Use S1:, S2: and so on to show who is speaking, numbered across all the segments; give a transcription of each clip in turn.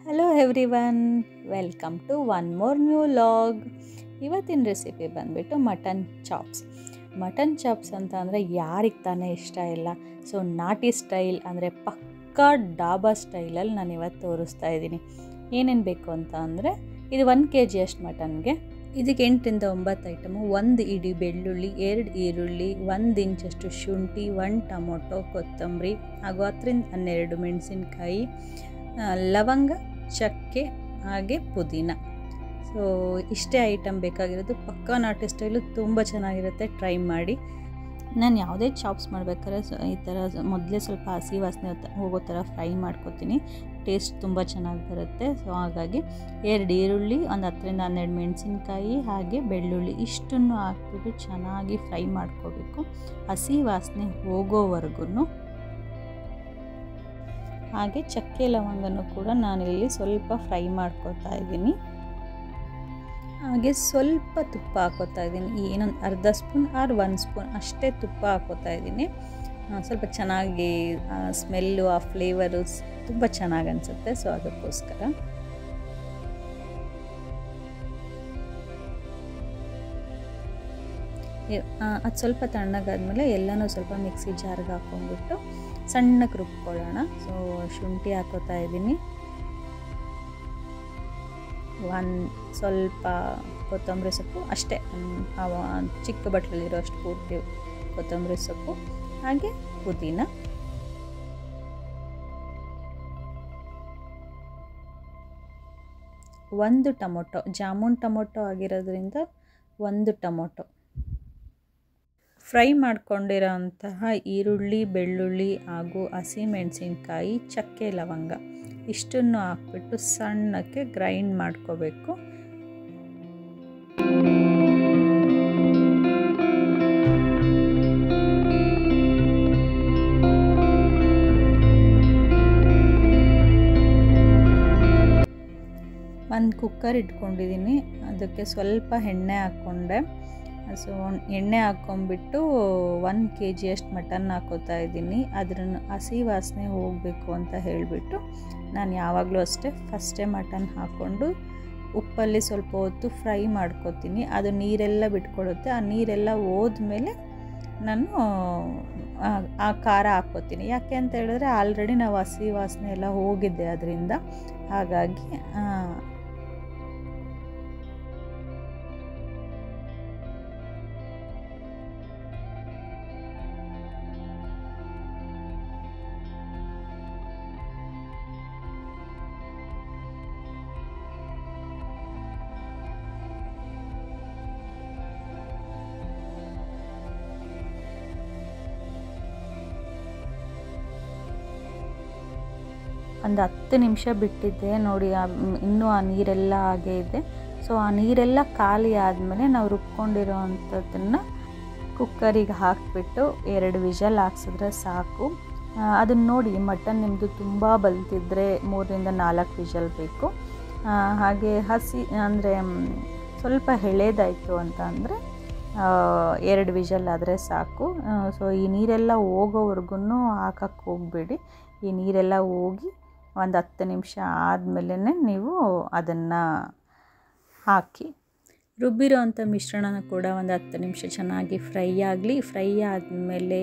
S1: Hello everyone, welcome to one more new vlog. ಇವತ್ತಿನ recipe ಬಂದುಬಿಟ್ಟು mutton chops ಅಂತ ಅಂದರೆ ಯಾರಿಗೆ ತಾನೇ ಇಷ್ಟ ಇಲ್ಲ. ಸೊ ನಾಟಿ ಸ್ಟೈಲ್ ಅಂದರೆ ಪಕ್ಕಾ ಡಾಬಾ ಸ್ಟೈಲಲ್ಲಿ ನಾನು ಇವತ್ತು ತೋರಿಸ್ತಾ ಇದ್ದೀನಿ. ಏನೇನು ಬೇಕು ಅಂತ ಅಂದರೆ ಇದು 1 kg ಅಷ್ಟು ಮಟನ್ಗೆ. ಇದಕ್ಕೆ 8 ರಿಂದ 9 ಐಟಮು, 1 ಇಡೀ ಬೆಳ್ಳುಳ್ಳಿ, 2 ಈರುಳ್ಳಿ, 1 ಇಂಚಷ್ಟು ಶುಂಠಿ, 1 ಟೊಮೊಟೊ, ಕೊತ್ತಂಬರಿ ಹಾಗೂ 10 ರಿಂದ 12 ಮೆಣಸಿನ್ಕಾಯಿ, ಲವಂಗ, ಚಕ್ಕೆ ಹಾಗೆ ಪುದೀನ. ಸೊ ಇಷ್ಟೇ ಐಟಮ್ ಬೇಕಾಗಿರೋದು. ಪಕ್ಕಾ ನಾಟಿ ಸ್ಟೈಲು, ತುಂಬ ಚೆನ್ನಾಗಿರುತ್ತೆ, ಟ್ರೈ ಮಾಡಿ. ನಾನು ಯಾವುದೇ ಚಾಪ್ಸ್ ಮಾಡಬೇಕಾದ್ರೆ ಈ ಥರ ಮೊದಲೇ ಸ್ವಲ್ಪ ಹಸಿ ವಾಸನೆ ಹೋಗೋ ಥರ ಫ್ರೈ ಮಾಡ್ಕೊತೀನಿ. ಟೇಸ್ಟ್ ತುಂಬ ಚೆನ್ನಾಗಿ ಬರುತ್ತೆ. ಸೊ ಹಾಗಾಗಿ 2 ಈರುಳ್ಳಿ, ಒಂದು 10 ರಿಂದ 12 ಮೆಣಸಿನ್ಕಾಯಿ ಹಾಗೆ ಬೆಳ್ಳುಳ್ಳಿ ಇಷ್ಟನ್ನು ಹಾಕ್ಬಿಟ್ಟು ಚೆನ್ನಾಗಿ ಫ್ರೈ ಮಾಡ್ಕೋಬೇಕು, ಹಸಿ ವಾಸನೆ ಹೋಗೋವರೆಗೂ. ಹಾಗೆ ಚಕ್ಕೆ ಲವಂಗನೂ ಕೂಡ ನಾನಿಲ್ಲಿ ಸ್ವಲ್ಪ ಫ್ರೈ ಮಾಡ್ಕೊತಾ ಇದ್ದೀನಿ. ಹಾಗೆ ಸ್ವಲ್ಪ ತುಪ್ಪ ಹಾಕೋತಾ ಇದ್ದೀನಿ. ಏನೊಂದು ಅರ್ಧ ಸ್ಪೂನ್ ಆರ್ 1 ಸ್ಪೂನ್ ಅಷ್ಟೇ ತುಪ್ಪ ಹಾಕೋತಾ ಇದ್ದೀನಿ. ಸ್ವಲ್ಪ ಚೆನ್ನಾಗಿ ಸ್ಮೆಲ್ಲು, ಆ ಫ್ಲೇವರು ತುಂಬ ಚೆನ್ನಾಗಿ ಅನಿಸುತ್ತೆ. ಸೊ ಅದಕ್ಕೋಸ್ಕರ ಅದು ಸ್ವಲ್ಪ ತಣ್ಣಗಾದ್ಮೇಲೆ ಎಲ್ಲನೂ ಸ್ವಲ್ಪ ಮಿಕ್ಸಿ ಜಾರ್ಗೆ ಹಾಕ್ಕೊಂಡ್ಬಿಟ್ಟು ಸಣ್ಣಕ್ಕೆ ರುಬ್ಕೊಳ್ಳೋಣ. ಸೊ ಶುಂಠಿ ಹಾಕೋತಾ ಇದ್ದೀನಿ, ಸ್ವಲ್ಪ ಕೊತ್ತಂಬರಿ ಸೊಪ್ಪು ಅಷ್ಟೇ, ಚಿಕ್ಕ ಬಟ್ಲಲ್ಲಿರೋ ಅಷ್ಟು ಪೂರ್ತಿ ಕೊತ್ತಂಬರಿ ಸೊಪ್ಪು ಹಾಗೆ ಪುದೀನ, ಒಂದು ಟೊಮೊಟೊ, ಜಾಮೂನ್ ಟೊಮೊಟೊ ಆಗಿರೋದ್ರಿಂದ 1 ಟೊಮೊಟೊ, ಫ್ರೈ ಮಾಡ್ಕೊಂಡಿರೋ ಅಂತಹ ಈರುಳ್ಳಿ, ಬೆಳ್ಳುಳ್ಳಿ ಹಾಗೂ ಹಸಿಮೆಣಸಿನ್ಕಾಯಿ, ಚಕ್ಕೆ ಲವಂಗ ಇಷ್ಟನ್ನು ಹಾಕ್ಬಿಟ್ಟು ಸಣ್ಣಕ್ಕೆ ಗ್ರೈಂಡ್ ಮಾಡ್ಕೋಬೇಕು. ಒಂದು ಕುಕ್ಕರ್ ಇಟ್ಕೊಂಡಿದ್ದೀನಿ, ಅದಕ್ಕೆ ಸ್ವಲ್ಪ ಎಣ್ಣೆ ಹಾಕ್ಕೊಂಡೆ. ಸೊ ಎಣ್ಣೆ ಹಾಕ್ಕೊಂಬಿಟ್ಟು 1 kg ಅಷ್ಟು ಮಟನ್ ಹಾಕೋತಾ ಇದ್ದೀನಿ. ಅದ್ರನ್ನು ಹಸಿ ವಾಸನೆ ಹೋಗಬೇಕು ಅಂತ ಹೇಳಿಬಿಟ್ಟು ನಾನು ಯಾವಾಗಲೂ ಅಷ್ಟೇ ಫಸ್ಟೇ ಮಟನ್ ಹಾಕ್ಕೊಂಡು ಉಪ್ಪಲ್ಲಿ ಸ್ವಲ್ಪ ಹೊತ್ತು ಫ್ರೈ ಮಾಡ್ಕೊತೀನಿ. ಅದು ನೀರೆಲ್ಲ ಬಿಟ್ಕೊಡುತ್ತೆ. ಆ ನೀರೆಲ್ಲ ಹೋದ್ಮೇಲೆ ನಾನು ಆ ಖಾರ ಹಾಕ್ಕೋತೀನಿ. ಯಾಕೆ ಅಂತ ಹೇಳಿದ್ರೆ ಆಲ್ರೆಡಿ ನಾವು ಹಸಿ ವಾಸನೆ ಎಲ್ಲ ಹೋಗಿದೆ ಅದರಿಂದ. ಹಾಗಾಗಿ ಒಂದು 10 ನಿಮಿಷ ಬಿಟ್ಟಿದ್ದೆ ನೋಡಿ, ಇನ್ನೂ ಆ ನೀರೆಲ್ಲ ಹಾಗೆ ಇದೆ. ಸೊ ಆ ನೀರೆಲ್ಲ ಖಾಲಿ ಆದಮೇಲೆ ನಾವು ರುಬ್ಕೊಂಡಿರೋ ಅಂಥದ್ದನ್ನು ಕುಕ್ಕರಿಗೆ ಹಾಕಿಬಿಟ್ಟು 2 ವಿಷಲ್ ಹಾಕ್ಸಿದ್ರೆ ಸಾಕು. ಅದನ್ನು ನೋಡಿ, ಮಟನ್ ನಿಮ್ಮದು ತುಂಬ ಬಲ್ತಿದ್ರೆ 3 ರಿಂದ 4 ವಿಷಲ್ ಬೇಕು. ಹಾಗೆ ಹಸಿ ಅಂದರೆ ಸ್ವಲ್ಪ ಎಳೆದಾಯಿತು ಅಂತ ಅಂದರೆ 2 ವಿಷಲ್ ಆದರೆ ಸಾಕು. ಸೊ ಈ ನೀರೆಲ್ಲ ಹೋಗೋವರೆಗೂ ಹಾಕಕ್ಕೆ ಹೋಗಬೇಡಿ. ಈ ನೀರೆಲ್ಲ ಹೋಗಿ ಒಂದು 10 ನಿಮಿಷ ಆದಮೇಲೆ ನೀವು ಅದನ್ನು ಹಾಕಿ ರುಬ್ಬಿರೋ ಅಂಥ ಮಿಶ್ರಣನ ಕೂಡ ಒಂದು 10 ನಿಮಿಷ ಚೆನ್ನಾಗಿ ಫ್ರೈ ಆಗಲಿ. ಫ್ರೈ ಆದಮೇಲೆ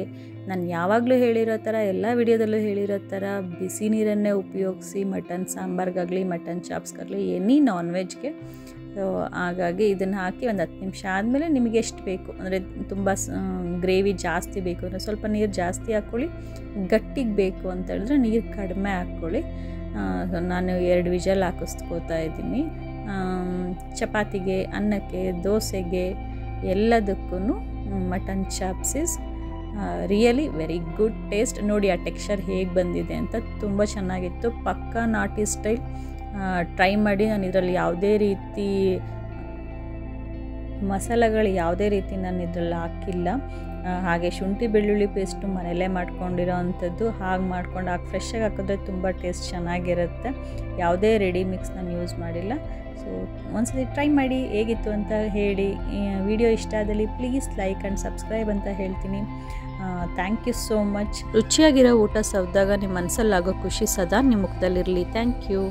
S1: ನಾನು ಯಾವಾಗಲೂ ಹೇಳಿರೋ ಥರ, ಎಲ್ಲ ವಿಡಿಯೋದಲ್ಲೂ ಹೇಳಿರೋ ಥರ ಬಿಸಿ ನೀರನ್ನೇ ಉಪಯೋಗಿಸಿ ಮಟನ್ ಸಾಂಬಾರ್ಗಾಗಲಿ ಮಟನ್ ಚಾಪ್ಸ್ಗಾಗಲಿ ಎನಿ ನಾನ್ ವೆಜ್ಗೆ. ಸೊ ಹಾಗಾಗಿ ಇದನ್ನು ಹಾಕಿ ಒಂದು 10 ನಿಮಿಷ ಆದಮೇಲೆ ನಿಮಗೆ ಎಷ್ಟು ಬೇಕು ಅಂದರೆ ತುಂಬ ಗ್ರೇವಿ ಜಾಸ್ತಿ ಬೇಕು ಅಂದರೆ ಸ್ವಲ್ಪ ನೀರು ಜಾಸ್ತಿ ಹಾಕ್ಕೊಳ್ಳಿ, ಗಟ್ಟಿಗೆ ಬೇಕು ಅಂತ ಹೇಳಿದ್ರೆ ನೀರು ಕಡಿಮೆ ಹಾಕ್ಕೊಳ್ಳಿ. ನಾನು 2 ವಿಷಲ್ ಹಾಕಿಸ್ಕೋತಾ ಇದ್ದೀನಿ. ಚಪಾತಿಗೆ, ಅನ್ನಕ್ಕೆ, ದೋಸೆಗೆ ಎಲ್ಲದಕ್ಕೂ mutton chops is really very good taste. ನೋಡಿ ಆ ಟೆಕ್ಸ್ಚರ್ ಹೇಗೆ ಬಂದಿದೆ ಅಂತ, ತುಂಬ ಚೆನ್ನಾಗಿತ್ತು. ಪಕ್ಕಾ ನಾಟಿ ಸ್ಟೈಲ್, ಟ್ರೈ ಮಾಡಿ. ನಾನು ಇದರಲ್ಲಿ ಯಾವುದೇ ರೀತಿ ಮಸಾಲೆಗಳು ಯಾವುದೇ ರೀತಿ ನಾನು ಇದರಲ್ಲಿ ಹಾಕಿಲ್ಲ. ಹಾಗೆ ಶುಂಠಿ ಬೆಳ್ಳುಳ್ಳಿ ಪೇಸ್ಟು ಮನೆಯಲ್ಲೇ ಮಾಡ್ಕೊಂಡಿರೋ ಅಂಥದ್ದು, ಹಾಗೆ ಮಾಡ್ಕೊಂಡು ಫ್ರೆಶ್ಶಾಗಿ ಹಾಕಿದ್ರೆ ತುಂಬ ಟೇಸ್ಟ್ ಚೆನ್ನಾಗಿರುತ್ತೆ. ಯಾವುದೇ ರೆಡಿ ಮಿಕ್ಸ್ ನಾನು ಯೂಸ್ ಮಾಡಿಲ್ಲ. ಸೊ ಒಂದ್ಸತಿ ಟ್ರೈ ಮಾಡಿ, ಹೇಗಿತ್ತು ಅಂತ ಹೇಳಿ. ವಿಡಿಯೋ ಇಷ್ಟ ಆದಲ್ಲಿ ಪ್ಲೀಸ್ ಲೈಕ್ ಆ್ಯಂಡ್ ಸಬ್ಸ್ಕ್ರೈಬ್ ಅಂತ ಹೇಳ್ತೀನಿ. Thank you so much. ರುಚಿಯಾಗಿರೋ ಊಟ ಸವಿದಾಗ ನಿಮ್ಮ ಮನಸ್ಸಲ್ಲಾಗೋ ಖುಷಿ ಸದಾ ನಿಮ್ಮ ಮುಖದಲ್ಲಿರಲಿ. Thank you.